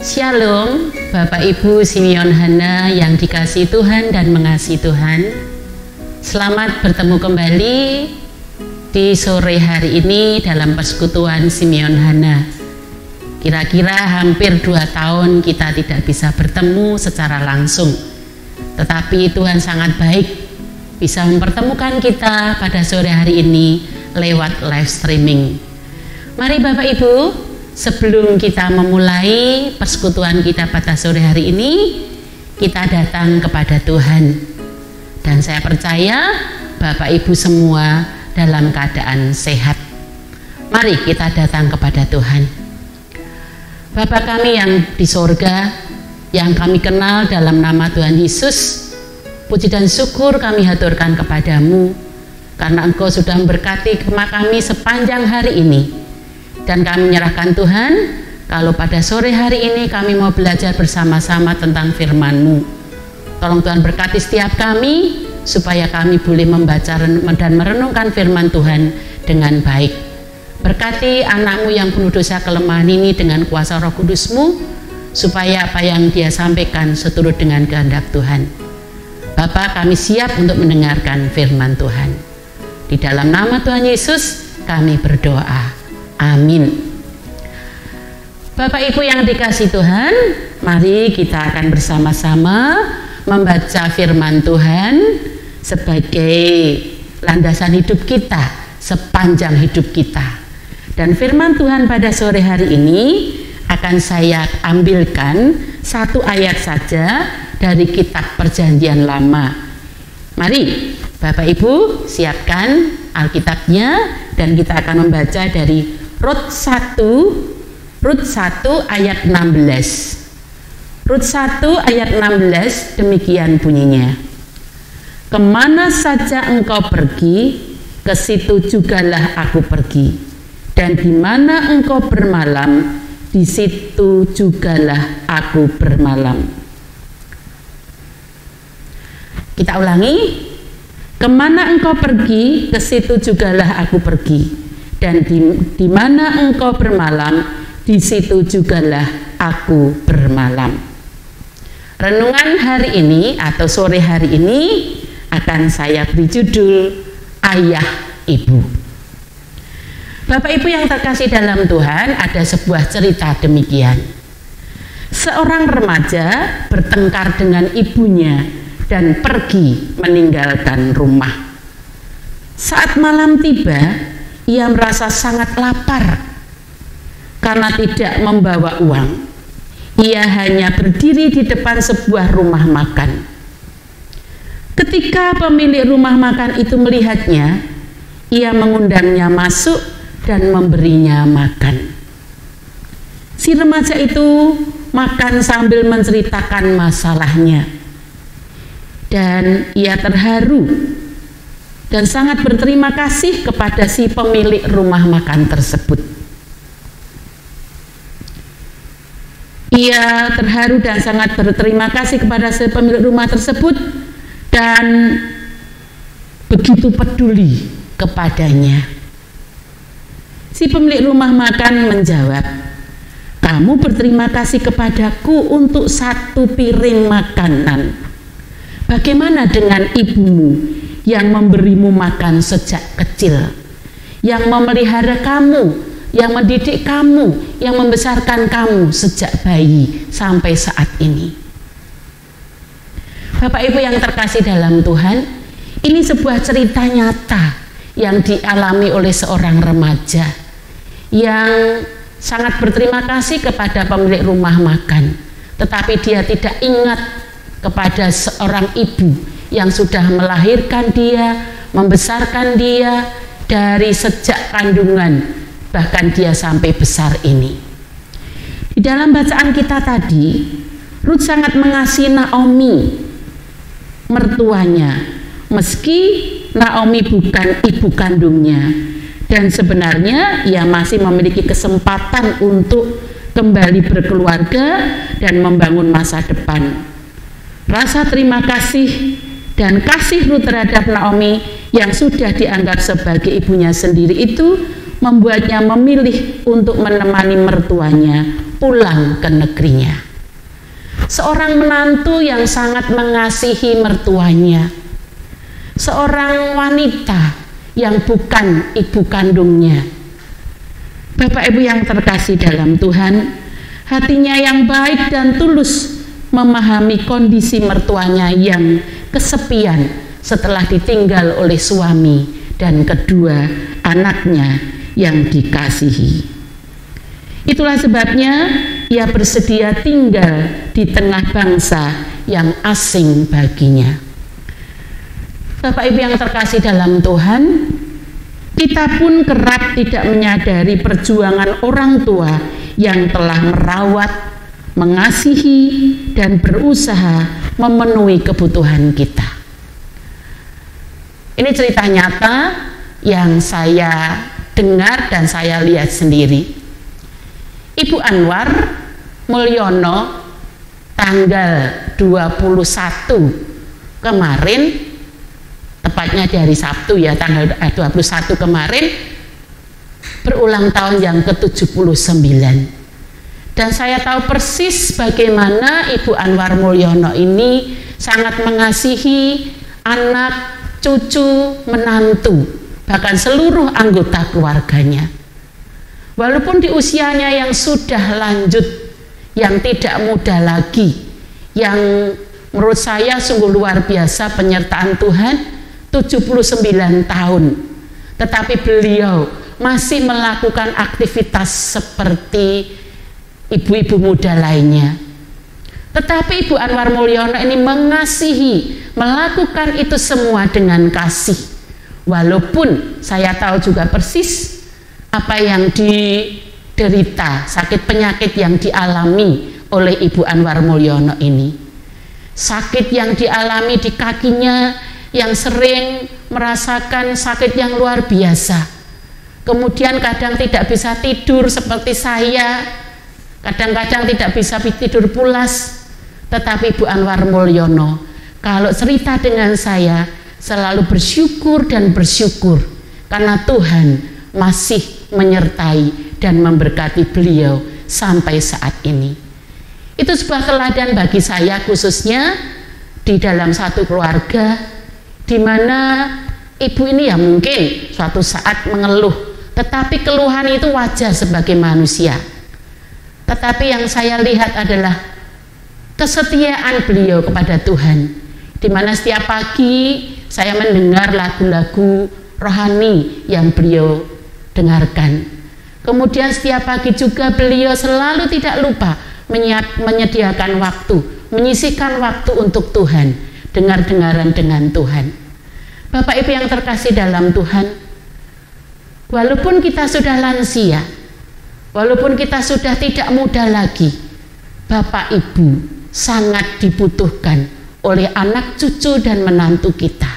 Shalom, Bapak Ibu Simeon Hana yang dikasihi Tuhan dan mengasihi Tuhan. Selamat bertemu kembali di sore hari ini dalam persekutuan Simeon Hana. Kira-kira hampir 2 tahun kita tidak bisa bertemu secara langsung, tetapi Tuhan sangat baik bisa mempertemukan kita pada sore hari ini lewat live streaming. Mari Bapak Ibu, sebelum kita memulai persekutuan kita pada sore hari ini, kita datang kepada Tuhan. Dan saya percaya Bapak Ibu semua dalam keadaan sehat. Mari kita datang kepada Tuhan. Bapa kami yang di sorga, yang kami kenal dalam nama Tuhan Yesus, puji dan syukur kami haturkan kepadamu, karena Engkau sudah memberkati kami sepanjang hari ini. Dan kami menyerahkan Tuhan, kalau pada sore hari ini kami mau belajar bersama-sama tentang firman-Mu. Tolong Tuhan berkati setiap kami, supaya kami boleh membaca dan merenungkan firman Tuhan dengan baik. Berkati anak-Mu yang penuh dosa kelemahan ini dengan kuasa Roh Kudus-Mu, supaya apa yang dia sampaikan seturut dengan kehendak Tuhan. Bapa, kami siap untuk mendengarkan firman Tuhan. Di dalam nama Tuhan Yesus kami berdoa. Amin. Bapak Ibu yang dikasihi Tuhan, mari kita akan bersama-sama membaca firman Tuhan sebagai landasan hidup kita sepanjang hidup kita. Dan firman Tuhan pada sore hari ini akan saya ambilkan 1 ayat saja dari kitab Perjanjian Lama. Mari Bapak Ibu siapkan Alkitabnya dan kita akan membaca dari Rut 1 ayat 16. Rut 1 ayat 16 demikian bunyinya. Kemana saja engkau pergi, ke situ jugalah aku pergi. Dan di mana engkau bermalam, di situ jugalah aku bermalam. Kita ulangi. Kemana engkau pergi, ke situ jugalah aku pergi. Dan di mana engkau bermalam, di situ jugalah aku bermalam. Renungan hari ini atau sore hari ini akan saya beri judul Ayah Ibu. Bapak Ibu yang terkasih dalam Tuhan, ada sebuah cerita demikian. Seorang remaja bertengkar dengan ibunya dan pergi meninggalkan rumah. Saat malam tiba, ia merasa sangat lapar karena tidak membawa uang. Ia hanya berdiri di depan sebuah rumah makan. Ketika pemilik rumah makan itu melihatnya, ia mengundangnya masuk dan memberinya makan. Si remaja itu makan sambil menceritakan masalahnya, dan ia terharu dan sangat berterima kasih kepada si pemilik rumah makan tersebut. Ia terharu dan sangat berterima kasih kepada si pemilik rumah tersebut dan begitu peduli kepadanya. Si pemilik rumah makan menjawab, "Kamu berterima kasih kepadaku untuk 1 piring makanan. Bagaimana dengan ibumu yang memberimu makan sejak kecil, yang memelihara kamu, yang mendidik kamu, yang membesarkan kamu sejak bayi sampai saat ini?" Bapak Ibu yang terkasih dalam Tuhan, ini sebuah cerita nyata yang dialami oleh seorang remaja yang sangat berterima kasih kepada pemilik rumah makan, tetapi dia tidak ingat kepada seorang ibu yang sudah melahirkan dia, membesarkan dia dari sejak kandungan, bahkan dia sampai besar ini. Di dalam bacaan kita tadi, Rut sangat mengasihi Naomi, mertuanya, meski Naomi bukan ibu kandungnya, dan sebenarnya ia masih memiliki kesempatan untuk kembali berkeluarga dan membangun masa depan. Rasa terima kasih dan kasih Rut terhadap Naomi yang sudah dianggap sebagai ibunya sendiri itu membuatnya memilih untuk menemani mertuanya pulang ke negerinya. Seorang menantu yang sangat mengasihi mertuanya, seorang wanita yang bukan ibu kandungnya. Bapak Ibu yang terkasih dalam Tuhan, hatinya yang baik dan tulus memahami kondisi mertuanya yang kesepian setelah ditinggal oleh suami dan kedua anaknya yang dikasihi. Itulah sebabnya ia bersedia tinggal di tengah bangsa yang asing baginya. Bapak Ibu yang terkasih dalam Tuhan, kita pun kerap tidak menyadari perjuangan orang tua yang telah merawat, mengasihi, dan berusaha memenuhi kebutuhan kita. Ini cerita nyata yang saya dengar dan saya lihat sendiri. Ibu Anwar Mulyono tanggal 21 kemarin, tepatnya di hari Sabtu ya, tanggal 21 kemarin, berulang tahun yang ke-79. Dan saya tahu persis bagaimana Ibu Anwar Mulyono ini sangat mengasihi anak, cucu, menantu, bahkan seluruh anggota keluarganya. Walaupun di usianya yang sudah lanjut, yang tidak muda lagi, yang menurut saya sungguh luar biasa penyertaan Tuhan, 79 tahun, tetapi beliau masih melakukan aktivitas seperti ibu-ibu muda lainnya. Tetapi Ibu Anwar Mulyono ini mengasihi, melakukan itu semua dengan kasih. Walaupun saya tahu juga persis apa yang diderita, sakit penyakit yang dialami oleh Ibu Anwar Mulyono ini. Sakit yang dialami di kakinya, yang sering merasakan sakit yang luar biasa. Kemudian kadang tidak bisa tidur seperti saya, kadang-kadang tidak bisa tidur pulas. Tetapi Ibu Anwar Mulyono kalau cerita dengan saya selalu bersyukur dan bersyukur karena Tuhan masih menyertai dan memberkati beliau sampai saat ini. Itu sebuah teladan bagi saya, khususnya di dalam satu keluarga di mana ibu ini ya mungkin suatu saat mengeluh, tetapi keluhan itu wajar sebagai manusia. Tetapi yang saya lihat adalah kesetiaan beliau kepada Tuhan, di mana setiap pagi saya mendengar lagu-lagu rohani yang beliau dengarkan. Kemudian setiap pagi juga beliau selalu tidak lupa menyediakan waktu, menyisihkan waktu untuk Tuhan, dengar-dengaran dengan Tuhan. Bapak Ibu yang terkasih dalam Tuhan, walaupun kita sudah lansia, walaupun kita sudah tidak muda lagi, Bapak Ibu sangat dibutuhkan oleh anak, cucu, dan menantu kita.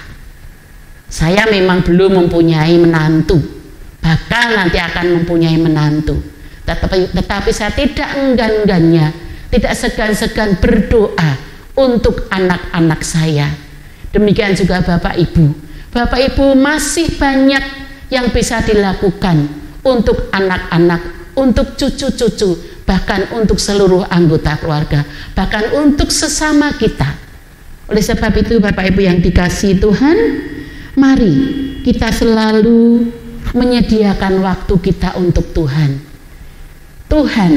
Saya memang belum mempunyai menantu, bakal nanti akan mempunyai menantu, tetapi saya tidak enggan-enggannya, tidak segan-segan berdoa untuk anak-anak saya. Demikian juga Bapak Ibu masih banyak yang bisa dilakukan untuk anak-anak, untuk cucu-cucu, bahkan untuk seluruh anggota keluarga, bahkan untuk sesama kita. Oleh sebab itu Bapak Ibu yang dikasihi Tuhan, mari kita selalu menyediakan waktu kita untuk Tuhan. Tuhan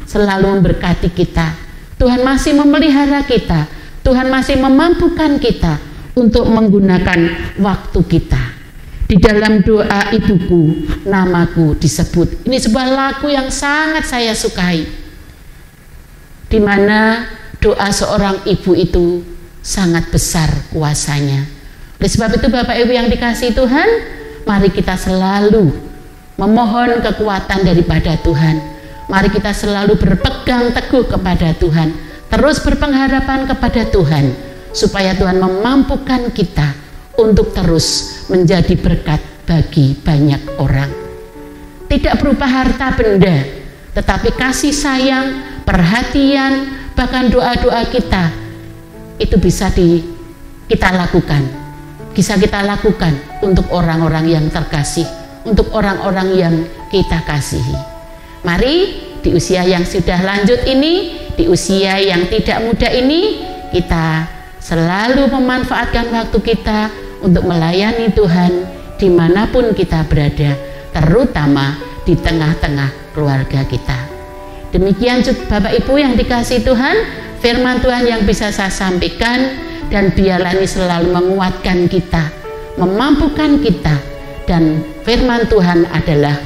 selalu memberkati kita. Tuhan masih memelihara kita. Tuhan masih memampukan kita untuk menggunakan waktu kita. Di dalam doa ibuku, namaku disebut. Ini sebuah lagu yang sangat saya sukai, di mana doa seorang ibu itu sangat besar kuasanya. Oleh sebab itu Bapak Ibu yang dikasihi Tuhan, mari kita selalu memohon kekuatan daripada Tuhan. Mari kita selalu berpegang teguh kepada Tuhan, terus berpengharapan kepada Tuhan, supaya Tuhan memampukan kita untuk terus menjadi berkat bagi banyak orang. Tidak berupa harta benda, tetapi kasih sayang, perhatian, bahkan doa-doa kita, itu bisa kita lakukan. Bisa kita lakukan untuk orang-orang yang terkasih, untuk orang-orang yang kita kasihi. Mari di usia yang sudah lanjut ini, di usia yang tidak muda ini, kita selalu memanfaatkan waktu kita untuk melayani Tuhan dimanapun kita berada, terutama di tengah-tengah keluarga kita. Demikian Bapak Ibu yang dikasihi Tuhan, firman Tuhan yang bisa saya sampaikan, dan biarlah ini selalu menguatkan kita, memampukan kita, dan firman Tuhan adalah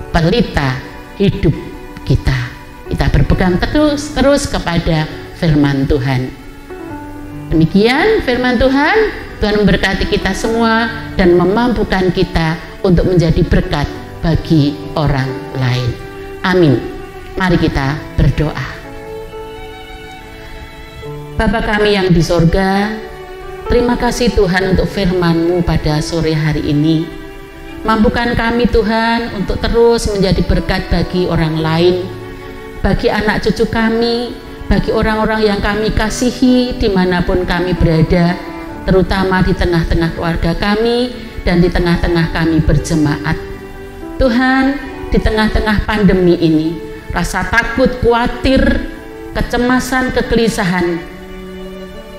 pelita hidup kita. Kita berpegang terus kepada firman Tuhan. Demikian firman Tuhan. Tuhan memberkati kita semua dan memampukan kita untuk menjadi berkat bagi orang lain. Amin. Mari kita berdoa. Bapa kami yang di sorga, terima kasih Tuhan untuk firman-Mu pada sore hari ini. Mampukan kami Tuhan untuk terus menjadi berkat bagi orang lain, bagi anak cucu kami, bagi orang-orang yang kami kasihi dimanapun kami berada, terutama di tengah-tengah keluarga kami dan di tengah-tengah kami berjemaat. Tuhan, di tengah-tengah pandemi ini, rasa takut, khawatir, kecemasan, kegelisahan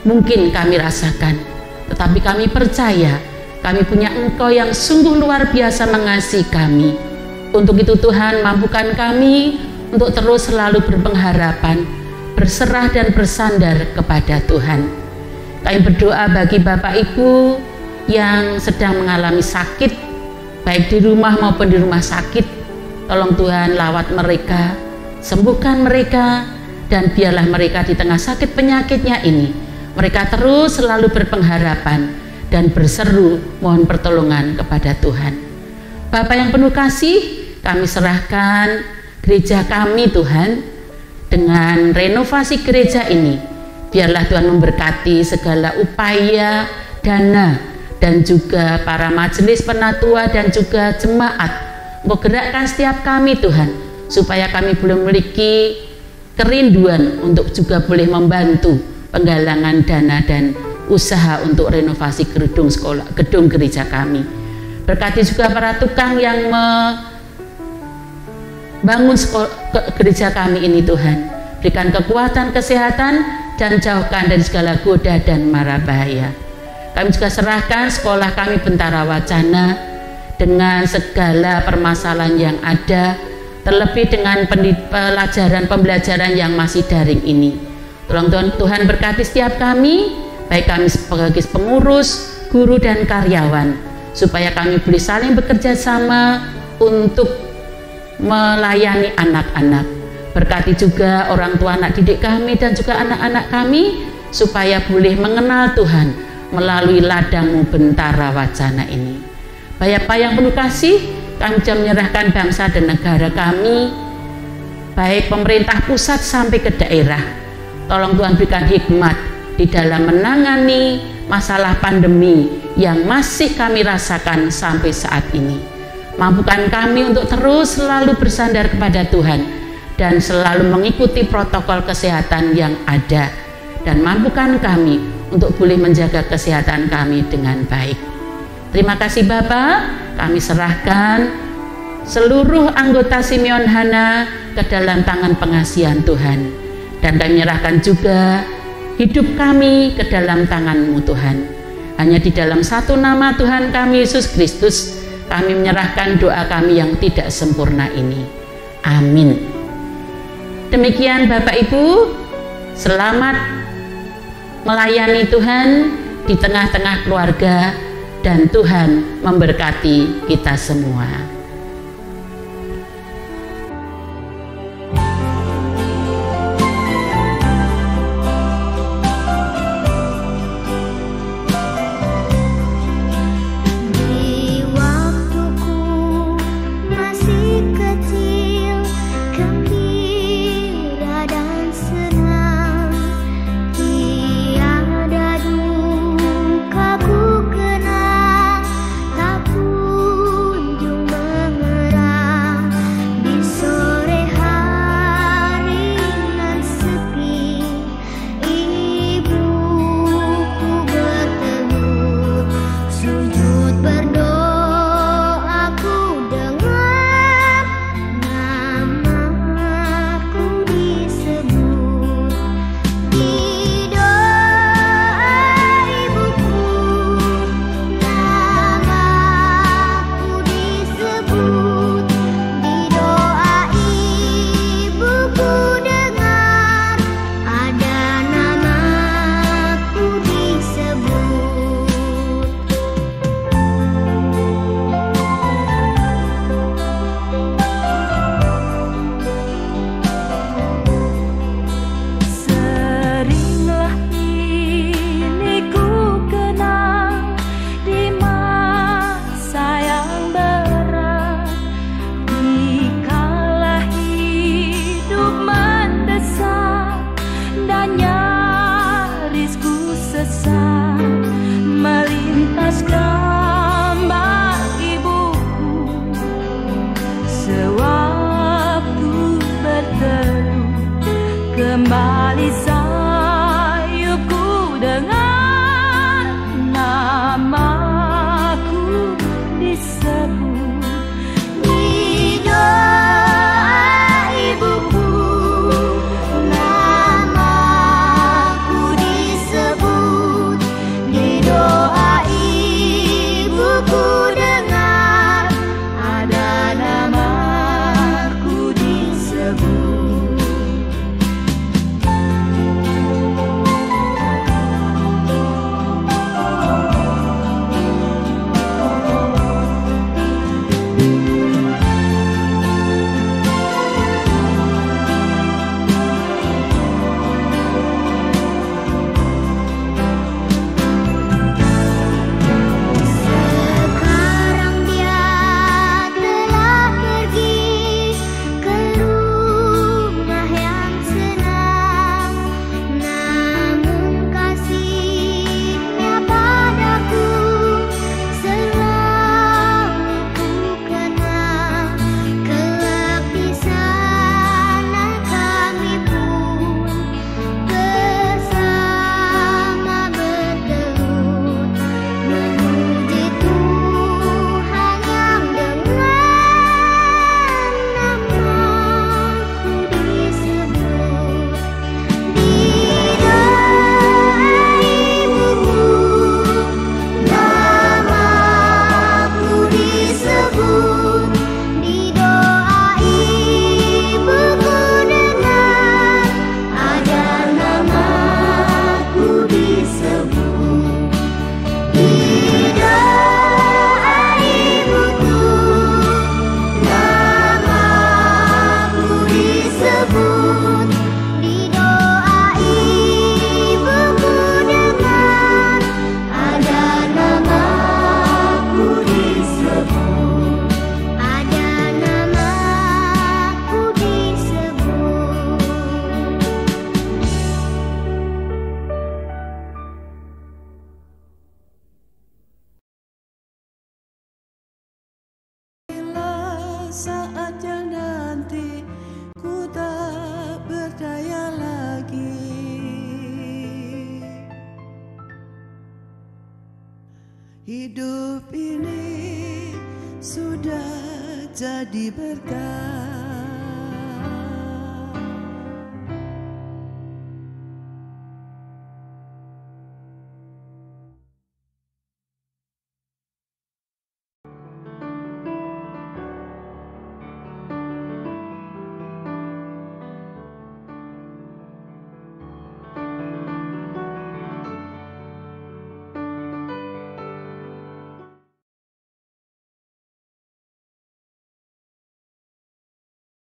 mungkin kami rasakan, tetapi kami percaya kami punya Engkau yang sungguh luar biasa mengasihi kami. Untuk itu Tuhan, mampukan kami untuk terus selalu berpengharapan, berserah dan bersandar kepada Tuhan. Kami berdoa bagi Bapak Ibu yang sedang mengalami sakit, baik di rumah maupun di rumah sakit. Tolong Tuhan lawat mereka, sembuhkan mereka, dan biarlah mereka di tengah sakit penyakitnya ini, mereka terus selalu berpengharapan dan berseru mohon pertolongan kepada Tuhan. Bapa yang penuh kasih, kami serahkan gereja kami Tuhan, dengan renovasi gereja ini. Biarlah Tuhan memberkati segala upaya, dana, dan juga para majelis penatua dan juga jemaat. Engkau gerakkan setiap kami Tuhan, supaya kami boleh memiliki kerinduan untuk juga boleh membantu penggalangan dana dan usaha untuk renovasi gedung gereja kami. Berkati juga para tukang yang membangun gereja kami ini Tuhan. Berikan kekuatan, kesehatan, dan jauhkan dari segala goda dan mara bahaya. Kami juga serahkan sekolah kami Bentara Wacana dengan segala permasalahan yang ada, terlebih dengan pembelajaran yang masih daring ini. Tolong Tuhan berkati setiap kami, baik kami sebagai pengurus, guru, dan karyawan, supaya kami boleh saling bekerja sama untuk melayani anak-anak. Berkati juga orang tua anak didik kami dan juga anak-anak kami, supaya boleh mengenal Tuhan melalui ladang-Mu Bentara Wacana ini. Bapa yang penuh kasih, kami juga menyerahkan bangsa dan negara kami, baik pemerintah pusat sampai ke daerah. Tolong Tuhan berikan hikmat di dalam menangani masalah pandemi yang masih kami rasakan sampai saat ini. Mampukan kami untuk terus selalu bersandar kepada Tuhan dan selalu mengikuti protokol kesehatan yang ada, dan mampukan kami untuk boleh menjaga kesehatan kami dengan baik. Terima kasih Bapa, kami serahkan seluruh anggota Simeon Hana ke dalam tangan pengasihan Tuhan, dan kami menyerahkan juga hidup kami ke dalam tangan-Mu Tuhan. Hanya di dalam satu nama Tuhan kami Yesus Kristus, kami menyerahkan doa kami yang tidak sempurna ini. Amin. Demikian Bapak Ibu, selamat melayani Tuhan di tengah-tengah keluarga, dan Tuhan memberkati kita semua. Hidup ini sudah jadi berkah.